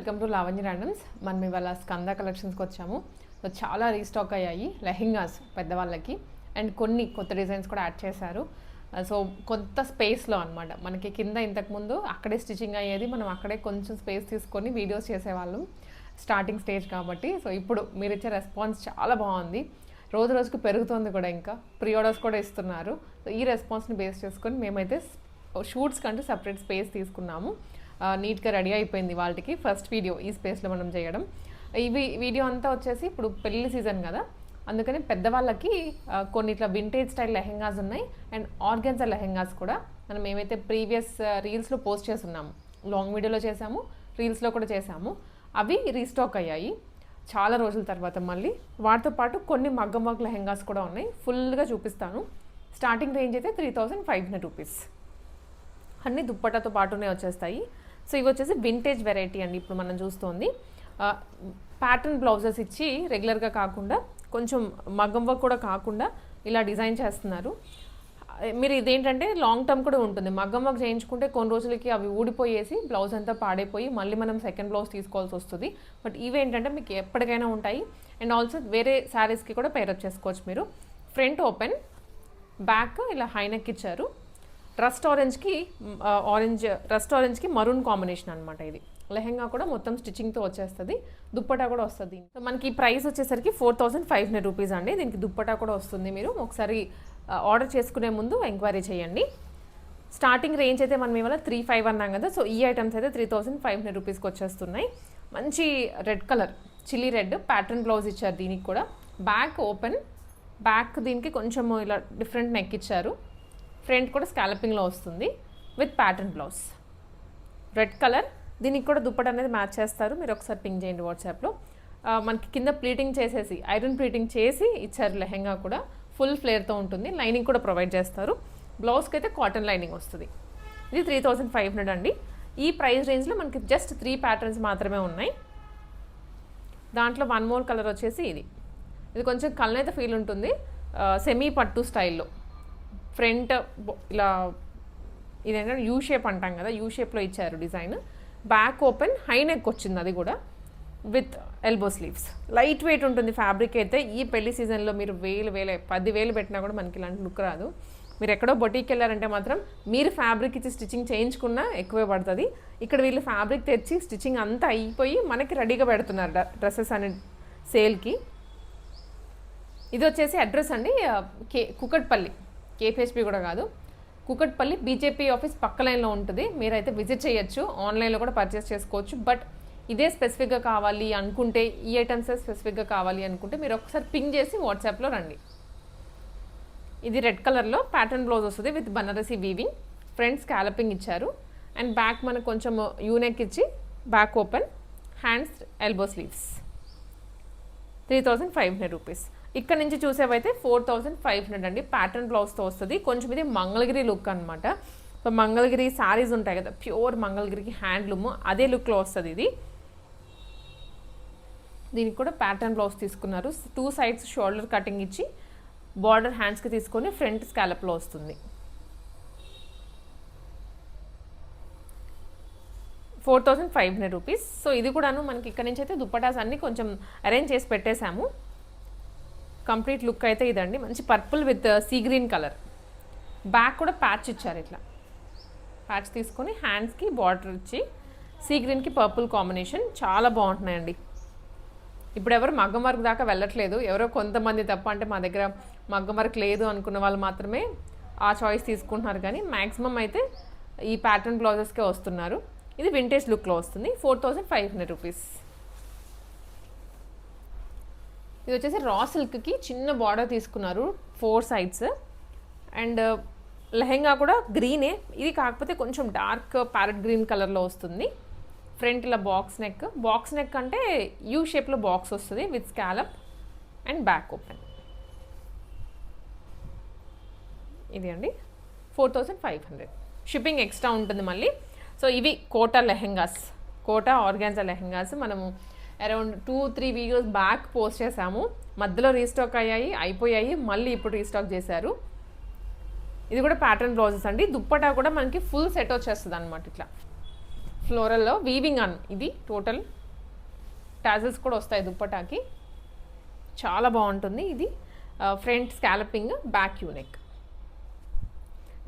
Welcome to Lavanya randoms. మనం ఇవాళ స్కంద కలెక్షన్స్కి వచ్చాము. సో చాలా రీస్టాక్ అయ్యాయి లెహెంగాస్ పెద్దవాళ్ళకి, అండ్ కొన్ని కొత్త డిజైన్స్ కూడా యాడ్ చేశారు. సో కొత్త స్పేస్లో అనమాట. మనకి కింద ఇంతకుముందు అక్కడే స్టిచ్చింగ్ అయ్యేది, మనం అక్కడే కొంచెం స్పేస్ తీసుకొని వీడియోస్ చేసేవాళ్ళం స్టార్టింగ్ స్టేజ్ కాబట్టి. సో ఇప్పుడు మీరు ఇచ్చే రెస్పాన్స్ చాలా బాగుంది, రోజు రోజుకు పెరుగుతుంది కూడా, ఇంకా ప్రీ ఆర్డర్స్ కూడా ఇస్తున్నారు. సో ఈ రెస్పాన్స్ని బేస్ చేసుకొని మేమైతే షూట్స్ కంటూ సపరేట్ స్పేస్ తీసుకున్నాము. నీట్గా రెడీ అయిపోయింది వాళ్ళకి ఫస్ట్ వీడియో ఈ స్పేస్లో మనం చేయడం. వీడియో అంతా వచ్చేసి ఇప్పుడు పెళ్లి సీజన్ కదా, అందుకని పెద్దవాళ్ళకి కొన్ని ఇట్లా వింటేజ్ స్టైల్ లెహెంగాస్ ఉన్నాయి, అండ్ ఆర్గాన్జా లెహెంగాస్ కూడా మనం ఏమైతే ప్రీవియస్ రీల్స్లో పోస్ట్ చేస్తున్నాము, లాంగ్ వీడియోలో చేసాము, రీల్స్లో కూడా చేసాము, అవి రీస్టాక్ అయ్యాయి చాలా రోజుల తర్వాత మళ్ళీ. వాటితో పాటు కొన్ని మగ్గం వర్క్ లెహెంగాస్ కూడా ఉన్నాయి, ఫుల్గా చూపిస్తాను. స్టార్టింగ్ రేంజ్ అయితే 3500 రూపీస్, అన్నీ దుప్పటాతో పాటునే వచ్చేస్తాయి. సో ఇవి వచ్చేసి వింటేజ్ వెరైటీ అండి. ఇప్పుడు మనం చూస్తోంది ప్యాటర్న్ బ్లౌజెస్ ఇచ్చి రెగ్యులర్గా కాకుండా కొంచెం మగ్గం వర్క్ కూడా కాకుండా ఇలా డిజైన్ చేస్తున్నారు. మీరు ఇదేంటంటే లాంగ్ టర్మ్ కూడా ఉంటుంది. మగ్గం వర్క్ చేయించుకుంటే కొన్ని రోజులకి అవి ఊడిపోయేసి బ్లౌజ్ అంతా పాడైపోయి మళ్ళీ మనం సెకండ్ బ్లౌజ్ తీసుకోవాల్సి వస్తుంది. బట్ ఇవేంటంటే మీకు ఎప్పటికైనా ఉంటాయి, అండ్ ఆల్సో వేరే శారీస్కి కూడా పేరప్ చేసుకోవచ్చు మీరు. ఫ్రంట్ ఓపెన్, బ్యాక్ ఇలా హైనెక్ ఇచ్చారు. రస్ట్ ఆరెంజ్కి మరూన్ కాంబినేషన్ అనమాట. ఇది లెహెంగా కూడా మొత్తం స్టిచ్చింగ్తో వచ్చేస్తుంది, దుప్పటా కూడా వస్తుంది. సో మనకి ప్రైస్ వచ్చేసరికి 4500 రూపీస్ అండి. దీనికి దుప్పటా కూడా వస్తుంది. మీరు ఒకసారి ఆర్డర్ చేసుకునే ముందు ఎంక్వైరీ చేయండి. స్టార్టింగ్ రేంజ్ అయితే మనం ఇవాళ 3500 అన్నాం కదా, సో ఈ ఐటమ్స్ అయితే 3500 రూపీస్కి వచ్చేస్తున్నాయి. మంచి red colour, chilli red pattern blouse ఇచ్చారు దీనికి కూడా. బ్యాక్ ఓపెన్, బ్యాక్ దీనికి కొంచెం ఇలా డిఫరెంట్ నెక్ ఇచ్చారు. ఫ్రంట్ కూడా స్కాలపింగ్లో వస్తుంది with pattern blouse. Red colour, దీనికి కూడా దుప్పట అనేది మ్యాచ్ చేస్తారు. మీరు ఒకసారి పింక్ చేయండి వాట్సాప్లో. మనకి కింద ప్లీటింగ్ చేసేసి ఐరన్ ప్లీటింగ్ చేసి ఇచ్చారు. లెహెంగా కూడా ఫుల్ ఫ్లేర్తో ఉంటుంది, లైనింగ్ కూడా ప్రొవైడ్ చేస్తారు. బ్లౌజ్కి అయితే కాటన్ లైనింగ్ వస్తుంది. ఇది 3500 అండి. ఈ ప్రైస్ రేంజ్లో మనకి జస్ట్ 3 ప్యాటర్న్స్ మాత్రమే ఉన్నాయి. దాంట్లో వన్ మోర్ కలర్ వచ్చేసి ఇది కొంచెం కలనైతే ఫీల్ ఉంటుంది, సెమీ పట్టు స్టైల్లో. ఫ్రంట్ ఇలా ఇదేంటంటే యూ షేప్ అంటాం కదా, యూ షేప్లో ఇచ్చారు design. Back open, high neck వచ్చింది, అది కూడా with elbow sleeves. Light weight ఉంటుంది ఫ్యాబ్రిక్ అయితే. ఈ పెళ్లి సీజన్లో మీరు 10,000 పెట్టినా కూడా మనకి ఇలాంటి లుక్ రాదు. మీరు ఎక్కడో బొటీకి వెళ్ళారంటే మాత్రం మీరు ఫ్యాబ్రిక్ ఇచ్చి స్టిచ్చింగ్ చేయించుకున్నా ఎక్కువే పడుతుంది. ఇక్కడ వీళ్ళు ఫ్యాబ్రిక్ తెచ్చి స్టిచ్చింగ్ అంతా అయిపోయి మనకి రెడీగా పెడుతున్నారు డ్రెస్సెస్ అనే సేల్కి. ఇది వచ్చేసి అడ్రస్ అండి, కుకట్పల్లి, కేపీహెచ్పి కూడా కాదు, కుకట్పల్లి బీజేపీ ఆఫీస్ పక్క లైన్లో ఉంటుంది. మీరైతే విజిట్ చేయొచ్చు, ఆన్లైన్లో కూడా పర్చేస్ చేసుకోవచ్చు. బట్ ఇదే స్పెసిఫిక్గా కావాలి అనుకుంటే, ఈ ఐటమ్స్ స్పెసిఫిక్గా కావాలి అనుకుంటే మీరు ఒకసారి పింగ్ చేసి వాట్సాప్లో రండి. ఇది రెడ్ కలర్లో ప్యాటర్న్ బ్లౌజ్ వస్తుంది with Banarasi weaving. Front scalloping ఇచ్చారు, అండ్ బ్యాక్ మనకు కొంచెం యూనెక్ ఇచ్చి back open, hands elbow sleeves. 3500 rupees. ఇక్కడ నుంచి చూసేవైతే 4500 అండి. ప్యాటర్న్ బ్లౌజ్తో వస్తుంది. కొంచెం ఇది మంగళగిరి లుక్ అనమాట. సో మంగళగిరి శారీస్ ఉంటాయి కదా, ప్యూర్ మంగళగిరికి హ్యాండ్లూమ్, అదే లుక్లో వస్తుంది ఇది. దీనికి కూడా ప్యాటర్న్ బ్లౌజ్ తీసుకున్నారు. 2 సైడ్స్ షోల్డర్ కటింగ్ ఇచ్చి బార్డర్ హ్యాండ్స్కి తీసుకొని ఫ్రంట్ స్కాలప్లో వస్తుంది. 4500 రూపీస్. సో ఇది కూడాను మనకి ఇక్కడ నుంచి అయితే దుప్పటాస్ అన్నీ కొంచెం అరేంజ్ చేసి పెట్టేశాము. కంప్లీట్ లుక్ అయితే ఇదండి. మంచి purple with sea green colour. Back కూడా ప్యాచ్ ఇచ్చారు, ఇట్లా ప్యాచ్ తీసుకొని హ్యాండ్స్కి బార్డర్ ఇచ్చి సీ గ్రీన్కి పర్పుల్ కాంబినేషన్. చాలా బాగుంటున్నాయండి. ఇప్పుడు ఎవరు మగ్గం వర్క్ దాకా వెళ్ళట్లేదు, ఎవరో కొంతమంది తప్ప. అంటే మా దగ్గర మగ్గం వర్క్ లేదు అనుకున్న వాళ్ళు మాత్రమే ఆ చాయిస్ తీసుకుంటున్నారు, కానీ మ్యాక్సిమం అయితే ఈ ప్యాటర్న్ బ్లౌజెస్కే వస్తున్నారు. ఇది వింటేజ్ లుక్లో వస్తుంది. 4500 రూపీస్. ఇది వచ్చేసి రా సిల్క్కి చిన్న బార్డర్ తీసుకున్నారు 4 సైడ్స్, అండ్ లెహెంగా కూడా గ్రీనే. ఇది కాకపోతే కొంచెం డార్క్ ప్యారెట్ గ్రీన్ కలర్లో వస్తుంది. ఫ్రంట్ ఇలా బాక్స్ నెక్ అంటే యూ షేప్లో బాక్స్ వస్తుంది with scallop, and back open. ఇది అండి 4500. షిప్పింగ్ ఎక్స్ట్రా ఉంటుంది మళ్ళీ. సో ఇవి కోటా లెహెంగాస్, కోటా ఆర్గాన్జా లెహెంగాస్. మనము అరౌండ్ 2-3 వీడియోస్ బ్యాక్ పోస్ట్ చేసాము, మధ్యలో రీస్టాక్ అయిపోయాయి, మళ్ళీ ఇప్పుడు రీస్టాక్ చేశారు. ఇది కూడా ప్యాటర్న్ బ్లౌజెస్ అండి. దుప్పటా కూడా మనకి ఫుల్ సెట్ వచ్చేస్తుంది అనమాట. ఇట్లా ఫ్లోరల్లో వీవింగ్ అన్, ఇది టోటల్ టాజల్స్ కూడా వస్తాయి దుప్పటాకి, చాలా బాగుంటుంది. ఇది front scalloping, back U-neck,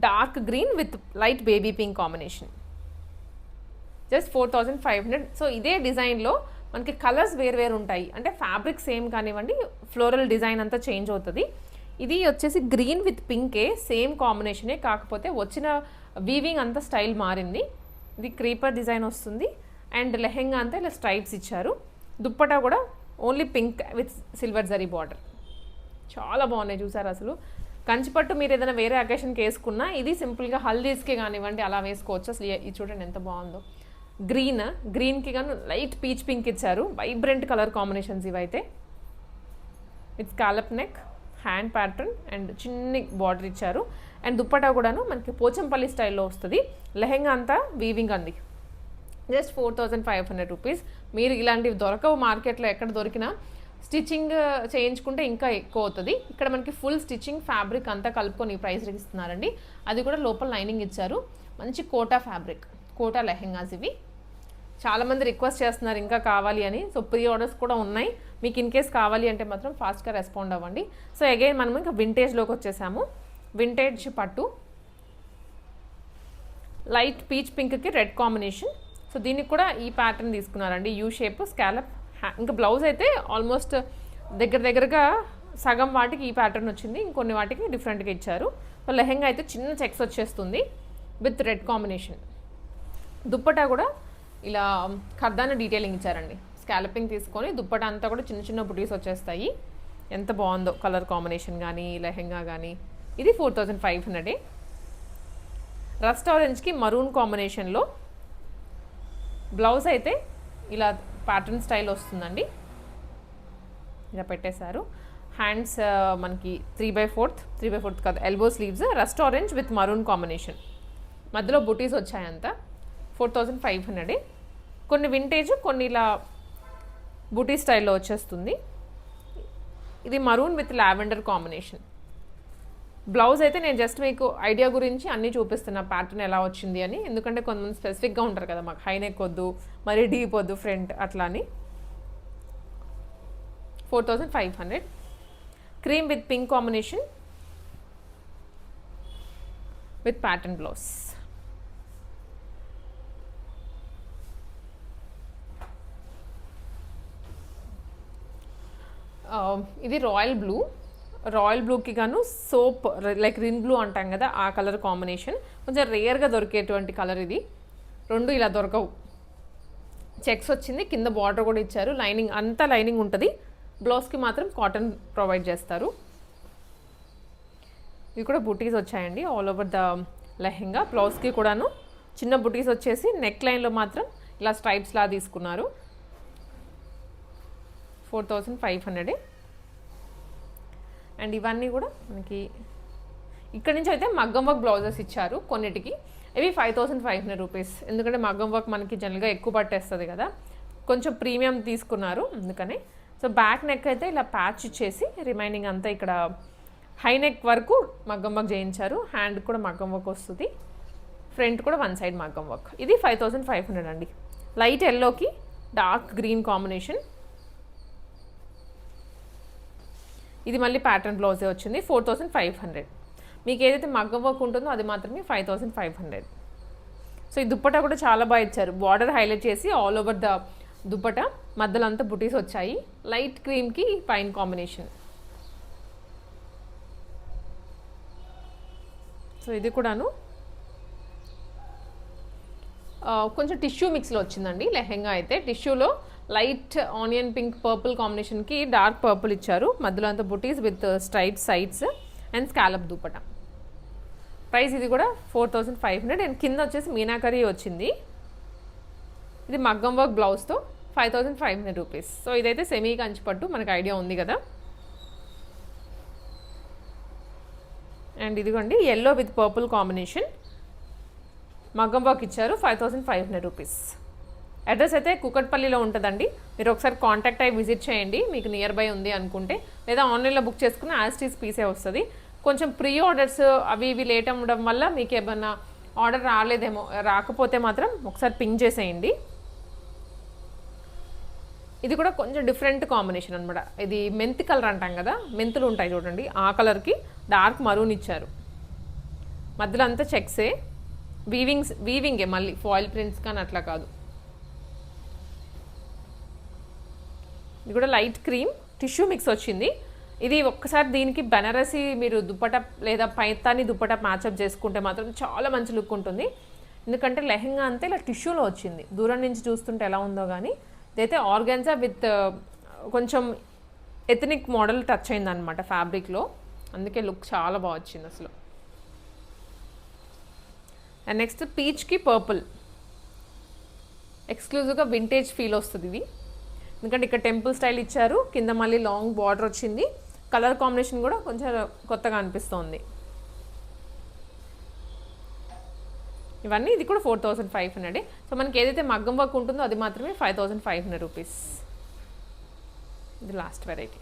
dark green with light baby pink combination, just 4500. So ఇదే డిజైన్లో మనకి కలర్స్ వేరు ఉంటాయి, అంటే ఫ్యాబ్రిక్ సేమ్ కానివ్వండి, ఫ్లోరల్ డిజైన్ అంతా చేంజ్ అవుతుంది. ఇది వచ్చేసి గ్రీన్ విత్ పింకే, సేమ్ కాంబినేషనే, కాకపోతే వచ్చిన వీవింగ్ అంతా స్టైల్ మారింది. ఇది క్రీపర్ డిజైన్ వస్తుంది అండ్ లెహెంగా అంతా ఇలా స్ట్రైప్స్ ఇచ్చారు. దుప్పటా కూడా only pink with silver zari border, చాలా బాగున్నాయి. చూసారు అసలు కంచిపట్టు మీరు ఏదైనా వేరే అకేషన్కి వేసుకున్నా ఇది సింపుల్గా హల్దీస్కి కానివ్వండి అలా వేసుకోవచ్చు. అసలు ఇది చూడండి ఎంత బాగుందో. గ్రీన్కి గాను లైట్ పీచ్ పింక్ ఇచ్చారు, వైబ్రెంట్ కలర్ కాంబినేషన్స్ ఇవైతే. With scallop neck, hand pattern and చిన్ని బార్డర్ ఇచ్చారు. అండ్ దుప్పటా కూడాను మనకి పోచంపల్లి స్టైల్లో వస్తుంది. లెహెంగా అంతా వీవింగ్ అంది. Just 4500 rupees. మీరు ఇలాంటివి దొరకవు మార్కెట్లో, ఎక్కడ దొరికినా స్టిచ్చింగ్ చేయించుకుంటే ఇంకా ఎక్కువ అవుతుంది. ఇక్కడ మనకి ఫుల్ స్టిచ్చింగ్ ఫ్యాబ్రిక్ అంతా కలుపుకొని ఈ ప్రైస్ ఇస్తున్నారండి. అది కూడా లోపల లైనింగ్ ఇచ్చారు. మంచి కోటా ఫ్యాబ్రిక్, కోటా లెహెంగాస్ ఇవి. చాలామంది రిక్వెస్ట్ చేస్తున్నారు ఇంకా కావాలి అని. సో ప్రీ ఆర్డర్స్ కూడా ఉన్నాయి. మీకు ఇన్ కేస్ కావాలి అంటే మాత్రం ఫాస్ట్గా రెస్పాండ్ అవ్వండి. సో అగైన్ మనం ఇంకా వింటేజ్లోకి వచ్చేసాము. వింటేజ్ పట్టు, లైట్ పీచ్ పింక్కి రెడ్ కాంబినేషన్. సో దీనికి కూడా ఈ ప్యాటర్న్ తీసుకున్నారండి, యూ షేప్, స్కాలప్. ఇంకా బ్లౌజ్ అయితే ఆల్మోస్ట్ దగ్గరగా సగం వాటికి ఈ ప్యాటర్న్ వచ్చింది, ఇంకొన్ని వాటికి డిఫరెంట్గా ఇచ్చారు. సో లెహెంగా అయితే చిన్న చెక్స్ వచ్చేస్తుంది విత్ రెడ్ కాంబినేషన్. దుప్పటా కూడా ఇలా ఖర్దాన డీటెయిలింగ్ ఇచ్చారండి. స్కాలపింగ్ తీసుకొని దుప్పటా అంతా కూడా చిన్న చిన్న బుటీస్ వచ్చేస్తాయి. ఎంత బాగుందో కలర్ కాంబినేషన్ కానీ లెహెంగా కానీ. ఇది 4500. రస్ట్ ఆరెంజ్కి మరూన్ కాంబినేషన్లో బ్లౌజ్ అయితే ఇలా ప్యాటర్న్ స్టైల్ వస్తుందండి, ఇలా పెట్టేశారు. హ్యాండ్స్ మనకి 3/4 కాదు, elbow sleeves, rust orange with maroon combination. మధ్యలో బుటీస్ వచ్చాయంతా. 4500. కొన్ని వింటేజ్, కొన్ని ఇలా బుటీ స్టైల్లో వచ్చేస్తుంది. ఇది maroon with lavender combination. Blouse అయితే నేను జస్ట్ మీకు ఐడియా గురించి అన్నీ చూపిస్తున్నా ప్యాటర్న్ ఎలా వచ్చింది అని, ఎందుకంటే కొంతమంది స్పెసిఫిక్గా ఉంటారు కదా, మాకు హై నెక్ వద్దు, మరి డీప్ వద్దు ఫ్రంట్ అట్లా అని. 4500. Cream with pink combination with pattern blouse. ఇది రాయల్ బ్లూకి గాను సోప్ లైక్ రిన్ బ్లూ అంటాం కదా ఆ కలర్ కాంబినేషన్. కొంచెం రేర్గా దొరికేటువంటి కలర్ ఇది. రెండు ఇలా దొరకవు. చెక్స్ వచ్చింది, కింద బార్డర్ కూడా ఇచ్చారు. లైనింగ్ అంతా లైనింగ్ ఉంటుంది. బ్లౌజ్కి మాత్రం కాటన్ ప్రొవైడ్ చేస్తారు. ఇవి కూడా బుటీస్ వచ్చాయండి ఆల్ ఓవర్ ద లెహెంగా. బ్లౌజ్కి కూడాను చిన్న బుటీస్ వచ్చేసి నెక్ లైన్లో మాత్రం ఇలా స్ట్రైప్స్లా తీసుకున్నారు. 4500. అండ్ ఇవన్నీ కూడా మనకి ఇక్కడ నుంచి అయితే మగ్గం వర్క్ బ్లౌజెస్ ఇచ్చారు కొన్నిటికి. ఇవి 5500 రూపీస్. ఎందుకంటే మగ్గం వర్క్ మనకి జనరల్గా ఎక్కువ పట్టేస్తుంది కదా, కొంచెం ప్రీమియం తీసుకున్నారు అందుకనే. సో బ్యాక్ నెక్ అయితే ఇలా ప్యాచ్ ఇచ్చేసి రిమైనింగ్ అంతా ఇక్కడ హై నెక్ వరకు మగ్గం వర్క్ చేయించారు. హ్యాండ్ కూడా మగ్గం వర్క్ వస్తుంది, ఫ్రంట్ కూడా వన్ సైడ్ మగ్గం వర్క్. ఇది 5500 అండి. లైట్ ఎల్లోకి డార్క్ గ్రీన్ కాంబినేషన్. ఇది మళ్ళీ ప్యాటర్న్ బ్లౌజే వచ్చింది. 4500. మీకు ఏదైతే మగ్గం వర్క్ ఉంటుందో అది మాత్రమే 5500. సో ఈ దుప్పటా కూడా చాలా బాగా ఇచ్చారు. బార్డర్ హైలైట్ చేసి ఆల్ ఓవర్ ద దుప్పటా మధ్యలో అంతా బుటీస్ వచ్చాయి. లైట్ క్రీమ్కి పైన్ కాంబినేషన్. సో ఇది కూడాను కొంచెం టిష్యూ మిక్స్లో వచ్చిందండి లెహెంగా అయితే. టిష్యూలో లైట్ ఆనియన్ పింక్ పర్పుల్ కాంబినేషన్కి డార్క్ పర్పుల్ ఇచ్చారు. మధ్యలో అంతా బుటీస్ with straight sides and scallop dupatta. Price ఇది కూడా 4500. అండ్ కింద వచ్చేసి మీనాకరీ వచ్చింది. ఇది మగ్గం వర్క్ బ్లౌజ్తో 5500 రూపీస్. సో ఇదైతే సెమీ కంచిపట్టు, మనకు ఐడియా ఉంది కదా. అండ్ ఇదిగోండి ఎల్లో విత్ పర్పుల్ కాంబినేషన్, మగ్గం వర్క్ ఇచ్చారు. 5500 రూపీస్. అడ్రస్ అయితే కూకట్పల్లిలో ఉంటుందండి. మీరు ఒకసారి కాంటాక్ట్ అయ్యి విజిట్ చేయండి మీకు నియర్ బై ఉంది అనుకుంటే, లేదా ఆన్లైన్లో బుక్ చేసుకున్న యాజ్ టీస్ పీసే వస్తుంది. కొంచెం ప్రీ ఆర్డర్స్ అవి ఇవి లేట్ అవ్వడం వల్ల మీకు ఏమన్నా ఆర్డర్ రాలేదేమో, రాకపోతే మాత్రం ఒకసారి పింగ్ చేసేయండి. ఇది కూడా కొంచెం డిఫరెంట్ కాంబినేషన్ అనమాట. ఇది మెంతి కలర్ అంటాం కదా, మెంతులు ఉంటాయి చూడండి, ఆ కలర్కి డార్క్ మరూన్ ఇచ్చారు. మధ్యలో అంతా చెక్సే, వీవింగే, మళ్ళీ ఫాయిల్ ప్రింట్స్ కానీ అట్లా కాదు. ఇది కూడా లైట్ క్రీమ్ టిష్యూ మిక్స్ వచ్చింది. ఇది ఒక్కసారి దీనికి బెనారసి మీరు దుప్పట లేదా పైతాని దుప్పట మ్యాచప్ చేసుకుంటే మాత్రం చాలా మంచి లుక్ ఉంటుంది. ఎందుకంటే లెహెంగా అంతా ఇలా టిష్యూలో వచ్చింది. దూరం నుంచి చూస్తుంటే ఎలా ఉందో కానీ ఇదైతే ఆర్గాన్జా విత్ కొంచెం ఎథనిక్ మోడల్ టచ్ అయింది అనమాట ఫ్యాబ్రిక్లో. అందుకే లుక్ చాలా బాగా వచ్చింది అసలు. అండ్ నెక్స్ట్ పీచ్కి పర్పుల్, ఎక్స్క్లూజివ్గా వింటేజ్ ఫీల్ వస్తుంది ఇది. ఎందుకంటే ఇక్కడ టెంపుల్ స్టైల్ ఇచ్చారు, కింద మళ్ళీ లాంగ్ బార్డర్ వచ్చింది. కలర్ కాంబినేషన్ కూడా కొంచెం కొత్తగా అనిపిస్తుంది. ఇవన్నీ ఇది కూడా 4500. సో మనకి ఏదైతే మగ్గం వర్క్ ఉంటుందో అది మాత్రమే 5500 రూపీస్. ఇది లాస్ట్ వెరైటీ.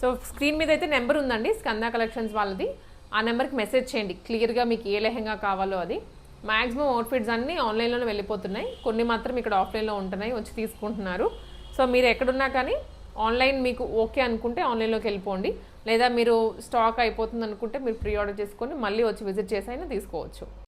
సో స్క్రీన్ మీద అయితే నెంబర్ ఉందండి, స్కంద కలెక్షన్స్ వాళ్ళది. ఆ నెంబర్కి మెసేజ్ చేయండి క్లియర్గా మీకు ఏ లెహంగా కావాలో అది. మ్యాక్సిమం అవుట్ఫిట్స్ అన్నీ ఆన్లైన్లోనే వెళ్ళిపోతున్నాయి, కొన్ని మాత్రం ఇక్కడ ఆఫ్లైన్లో ఉంటున్నాయి, వచ్చి తీసుకుంటున్నారు. సో మీరు ఎక్కడున్నా కానీ ఆన్లైన్ మీకు ఓకే అనుకుంటే ఆన్లైన్లోకి వెళ్ళిపోండి, లేదా మీరు స్టాక్ అయిపోతుంది అనుకుంటే మీరు ప్రీ ఆర్డర్ చేసుకొని మళ్ళీ వచ్చి విజిట్ చేసి అయినా తీసుకోవచ్చు.